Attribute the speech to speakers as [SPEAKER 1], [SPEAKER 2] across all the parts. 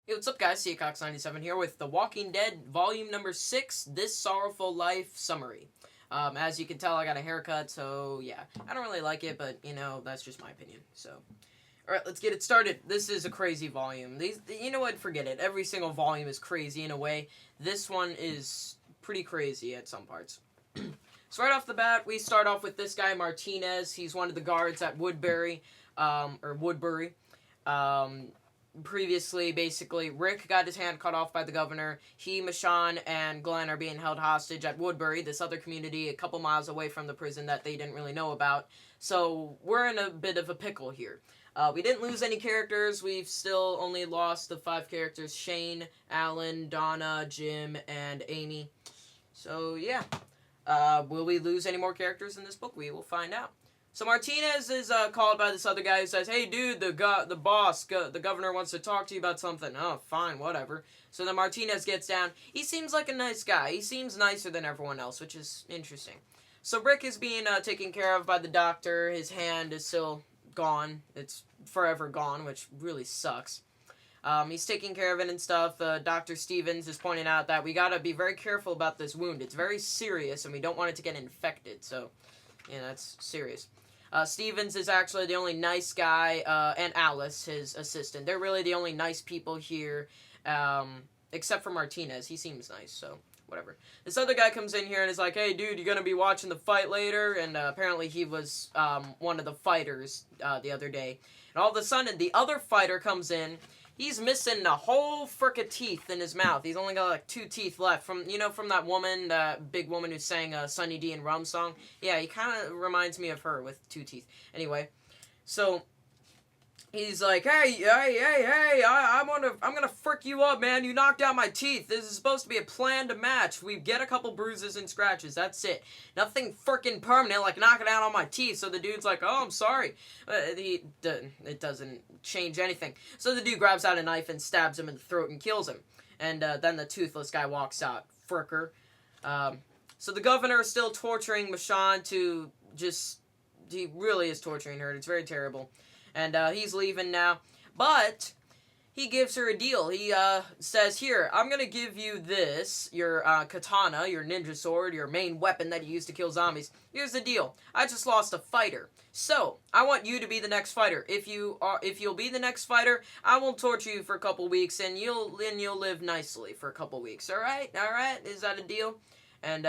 [SPEAKER 1] Hey, what's up, guys? Seacox97 here with The Walking Dead Volume number 6, This Sorrowful Life Summary. As you can tell, I got a haircut, so yeah. I don't really like it, but, that's just my opinion, so. Alright, let's get it started. This is a crazy volume. You know what? Forget it. Every single volume is crazy in a way. This one is pretty crazy at some parts. So right off the bat, we start off with this guy, Martinez. He's one of the guards at Woodbury. Previously, basically, Rick got his hand cut off by the governor. He, Michonne, and Glenn are being held hostage at Woodbury, this other community a couple miles away from the prison that they didn't really know about. So we're in a bit of a pickle here. We didn't lose any characters. We've still only lost the 5 characters: Shane, Alan, Donna, Jim, and Amy. So yeah. Will we lose any more characters in this book? We will find out. So Martinez is called by this other guy who says, "Hey, dude, the boss, the governor wants to talk to you about something." Oh, fine, whatever. So then Martinez gets down. He seems like a nice guy. He seems nicer than everyone else, which is interesting. So Rick is being taken care of by the doctor. His hand is still gone. It's forever gone, which really sucks. He's taking care of it and stuff. Dr. Stevens is pointing out that we gotta be very careful about this wound. It's very serious, and we don't want it to get infected. So, yeah, that's serious. Stevens is actually the only nice guy, and Alice, his assistant. They're really the only nice people here, except for Martinez. He seems nice, so whatever. This other guy comes in here and is like, "Hey, dude, you gonna be watching the fight later?" And apparently he was one of the fighters the other day. And all of a sudden, the other fighter comes in. He's missing a whole frickin' teeth in his mouth. He's only got like 2 teeth left. From that woman, that big woman who sang Sunny D and Rum song. Yeah, he kind of reminds me of her with 2 teeth. Anyway, so he's like, hey, I'm gonna frick you up, man. You knocked out my teeth. This is supposed to be a planned match. We get a couple bruises and scratches. That's it. Nothing frickin' permanent, like knocking out all my teeth. So the dude's like, "Oh, I'm sorry." It doesn't change anything. So the dude grabs out a knife and stabs him in the throat and kills him. And then the toothless guy walks out. Fricker. So the governor is still torturing Michonne he really is torturing her. It's very terrible. And he's leaving now. But he gives her a deal. He says, "Here, I'm going to give you this, your katana, your ninja sword, your main weapon that you use to kill zombies. Here's the deal. I just lost a fighter. So, I want you to be the next fighter. If you'll be the next fighter, I won't torture you for a couple weeks, and you'll live nicely for a couple weeks. All right? Is that a deal?" And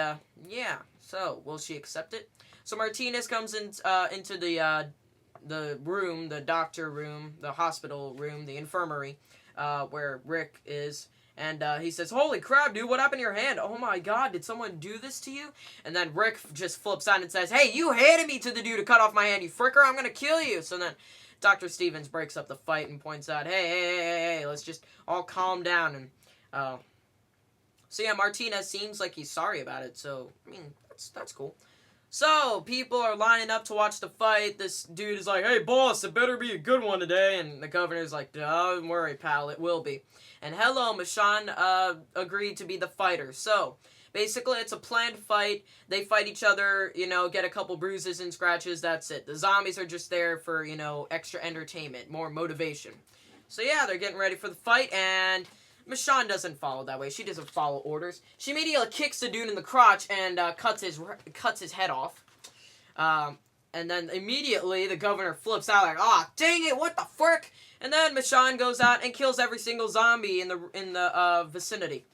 [SPEAKER 1] yeah. So, will she accept it? So Martinez comes into the room, the doctor room, the hospital room, the infirmary, where Rick is. And he says, "Holy crap, dude, what happened to your hand? Oh my god, did someone do this to you?" And then Rick just flips out and says, "Hey, you handed me to the dude to cut off my hand, you fricker, I'm gonna kill you." So then Dr. Stevens breaks up the fight and points out, hey, let's just all calm down. And so yeah, Martinez seems like he's sorry about it, so, I mean, that's cool. So, people are lining up to watch the fight. This dude is like, "Hey, boss, it better be a good one today." And the governor's like, "Don't worry, pal, it will be." And hello, Michonne agreed to be the fighter. So, basically, it's a planned fight. They fight each other, get a couple bruises and scratches, that's it. The zombies are just there for, extra entertainment, more motivation. So, yeah, they're getting ready for the fight, and Michonne doesn't follow that way. She doesn't follow orders. She immediately kicks the dude in the crotch and cuts his head off. And then immediately the governor flips out like, "Aw, dang it, what the frick?" And then Michonne goes out and kills every single zombie in the vicinity.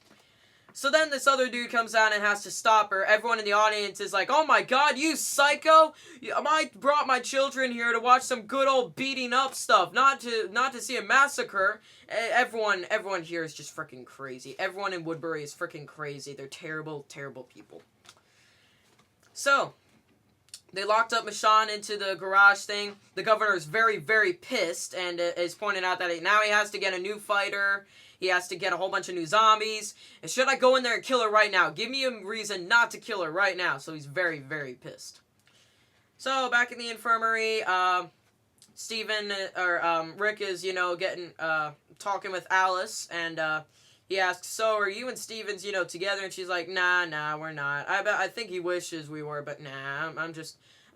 [SPEAKER 1] So then this other dude comes out and has to stop her. Everyone in the audience is like, "Oh my god, you psycho! I brought my children here to watch some good old beating up stuff, not to see a massacre." Everyone here is just freaking crazy. Everyone in Woodbury is freaking crazy. They're terrible, terrible people. So, they locked up Michonne into the garage thing. The governor is very, very pissed and is pointing out that now he has to get a new fighter. He has to get a whole bunch of new zombies. And should I go in there and kill her right now? Give me a reason not to kill her right now. So he's very, very pissed. So back in the infirmary, Rick is, getting, talking with Alice. And he asks, "So are you and Stevens, together?" And she's like, nah, we're not. I think he wishes we were, but nah,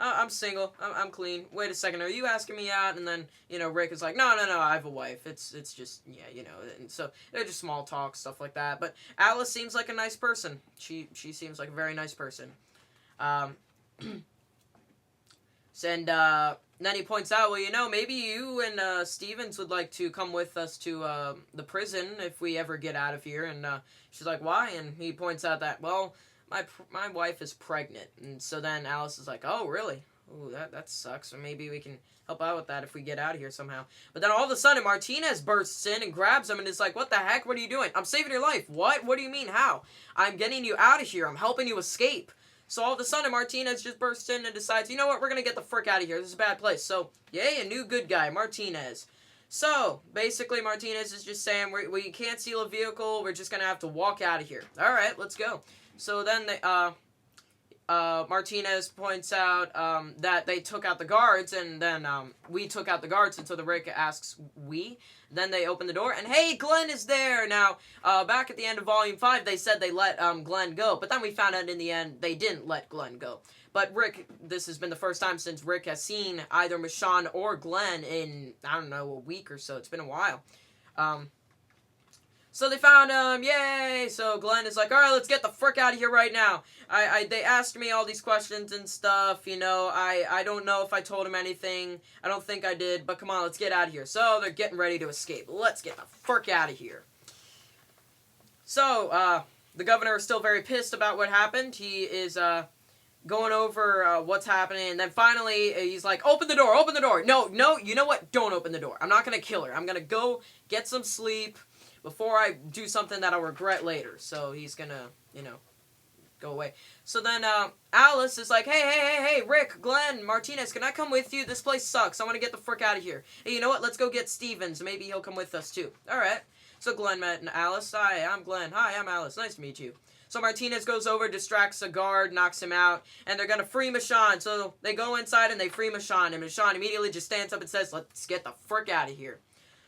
[SPEAKER 1] I'm single. I'm clean. Wait a second, are you asking me out? And then, Rick is like, no, I have a wife. It's just, yeah, and so they're just small talk, stuff like that. But Alice seems like a nice person. She seems like a very nice person. And then he points out, well, maybe you and Stevens would like to come with us to the prison if we ever get out of here. And she's like, why? And he points out that, well, my wife is pregnant. And so then Alice is like, oh, really? Ooh, that sucks. Or maybe we can help out with that if we get out of here somehow. But then all of a sudden, Martinez bursts in and grabs him and is like, what the heck? What are you doing? I'm saving your life. What? What do you mean? How? I'm getting you out of here. I'm helping you escape. So all of a sudden, Martinez just bursts in and decides, you know what, we're going to get the frick out of here. This is a bad place. So, yay, a new good guy, Martinez. So, basically, Martinez is just saying, we can't steal a vehicle. We're just going to have to walk out of here. All right, let's go. So then Martinez points out that they took out the guards, and then we took out the guards, and so the Rick asks, we? Then they open the door, and hey, Glenn is there! Now, back at the end of Volume 5, they said they let Glenn go, but then we found out in the end they didn't let Glenn go. But Rick, this has been the first time since Rick has seen either Michonne or Glenn in, I don't know, a week or so. It's been a while. So they found him, yay! So Glenn is like, alright, let's get the frick out of here right now. They asked me all these questions and stuff, I don't know if I told him anything. I don't think I did, but come on, let's get out of here. So they're getting ready to escape. Let's get the frick out of here. So, the governor is still very pissed about what happened. He is, going over what's happening, and then finally he's like, open the door, open the door. No, you know what? Don't open the door. I'm not going to kill her. I'm going to go get some sleep before I do something that I'll regret later. So he's gonna, go away. So then Alice is like, hey, Rick, Glenn, Martinez, can I come with you? This place sucks. I want to get the frick out of here. Hey, you know what? Let's go get Stevens. Maybe he'll come with us too. All right. So Glenn met Alice. Hi, I'm Glenn. Hi, I'm Alice. Nice to meet you. So Martinez goes over, distracts a guard, knocks him out, and they're going to free Michonne. So they go inside and they free Michonne, and Michonne immediately just stands up and says, let's get the frick out of here.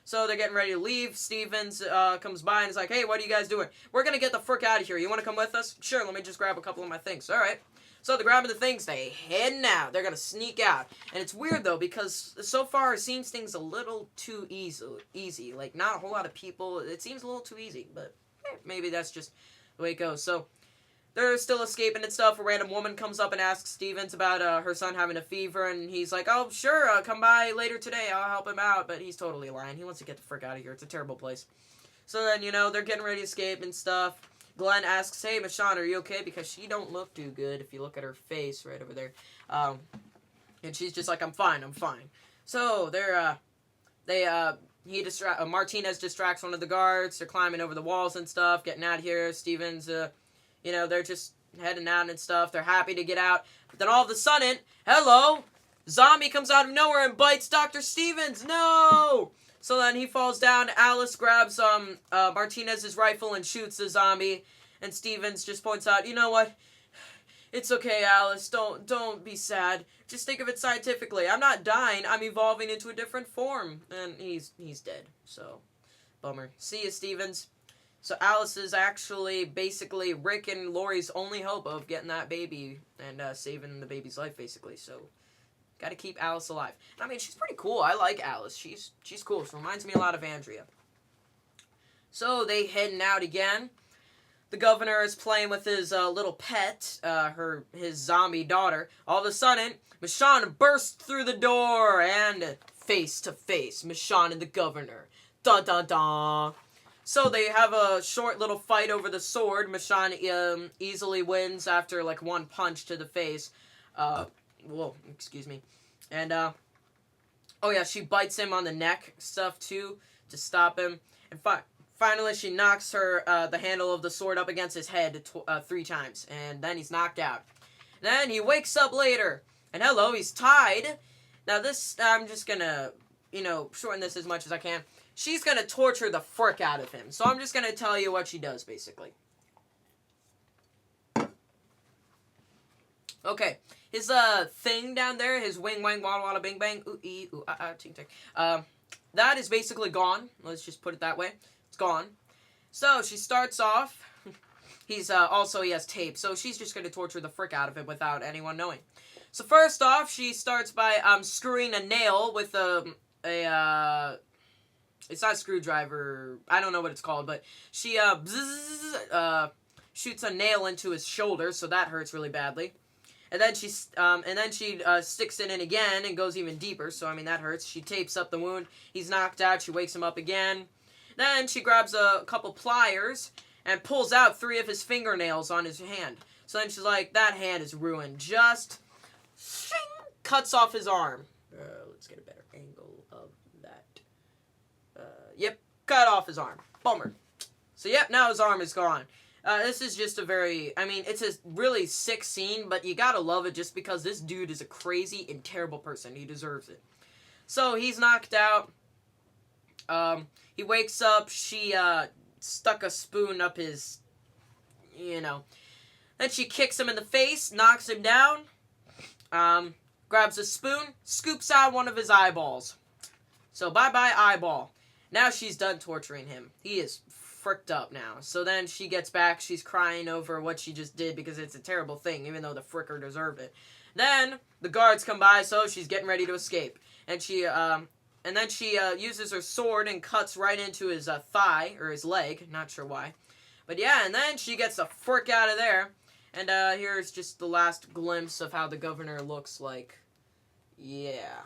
[SPEAKER 1] So they're getting ready to leave. Stevens comes by and is like, hey, what are you guys doing? We're going to get the frick out of here. You want to come with us? Sure, let me just grab a couple of my things. All right. So they're grabbing the things. They heading out. They're going to sneak out. And it's weird, though, because so far it seems things a little too easy. Like, not a whole lot of people. It seems a little too easy. But maybe that's just the way it goes. So they're still escaping and stuff. A random woman comes up and asks Stevens about her son having a fever, and he's like, oh, sure, come by later today. I'll help him out. But he's totally lying. He wants to get the frick out of here. It's a terrible place. So then, they're getting ready to escape and stuff. Glenn asks, hey, Michonne, are you okay? Because she don't look too good if you look at her face right over there. And she's just like, I'm fine. So Martinez distracts one of the guards. They're climbing over the walls and stuff, getting out of here. Stevens, they're just heading out and stuff. They're happy to get out. But then all of a sudden, hello! Zombie comes out of nowhere and bites Dr. Stevens. No! So then he falls down. Alice grabs Martinez's rifle and shoots the zombie. And Stevens just points out, you know what? It's okay, Alice. Don't be sad. Just think of it scientifically. I'm not dying. I'm evolving into a different form. And he's dead. So, bummer. See ya, Stevens. So Alice is actually basically Rick and Lori's only hope of getting that baby and saving the baby's life, basically. So, gotta keep Alice alive. I mean, she's pretty cool. I like Alice. She's cool. She reminds me a lot of Andrea. So, they heading out again. The governor is playing with his little pet, his zombie daughter. All of a sudden, Michonne bursts through the door and face to face, Michonne and the governor. Dun dun dun. So they have a short little fight over the sword. Michonne easily wins after like one punch to the face. Excuse me. And she bites him on the neck stuff too to stop him. And finally she knocks the handle of the sword up against his head 3 times, and then he's knocked out. Then he wakes up later, and hello, he's tied. Now this, I'm just gonna, shorten this as much as I can. She's gonna torture the frick out of him. So I'm just gonna tell you what she does, basically. Okay. His, thing down there, his wing, wang, walla, walla, bing, bang, ooh, ee, ooh, ah, ah, ting, ting. That is basically gone. Let's just put it that way. It's gone. So she starts off. He has tape. So she's just gonna torture the frick out of him without anyone knowing. So first off, she starts by screwing a nail with it's not a screwdriver. I don't know what it's called, but she shoots a nail into his shoulder, so that hurts really badly. And then she sticks it in again and goes even deeper. So I mean that hurts. She tapes up the wound. He's knocked out. She wakes him up again. Then she grabs a couple pliers and pulls out 3 of his fingernails on his hand. So then she's like, that hand is ruined. Just shing, cuts off his arm. Let's get a better angle of that. Yep, cut off his arm. Bummer. So yep, now his arm is gone. This is just it's a really sick scene, but you gotta love it just because this dude is a crazy and terrible person. He deserves it. So he's knocked out. He wakes up. She stuck a spoon up his, Then she kicks him in the face, knocks him down, grabs a spoon, scoops out one of his eyeballs. So bye-bye eyeball. Now she's done torturing him. He is fricked up now. So then she gets back. She's crying over what she just did because it's a terrible thing, even though the fricker deserved it. Then the guards come by, so she's getting ready to escape. And she uses her sword and cuts right into his thigh, or his leg. Not sure why. But yeah, and then she gets the frick out of there. And here's just the last glimpse of how the governor looks like. Yeah.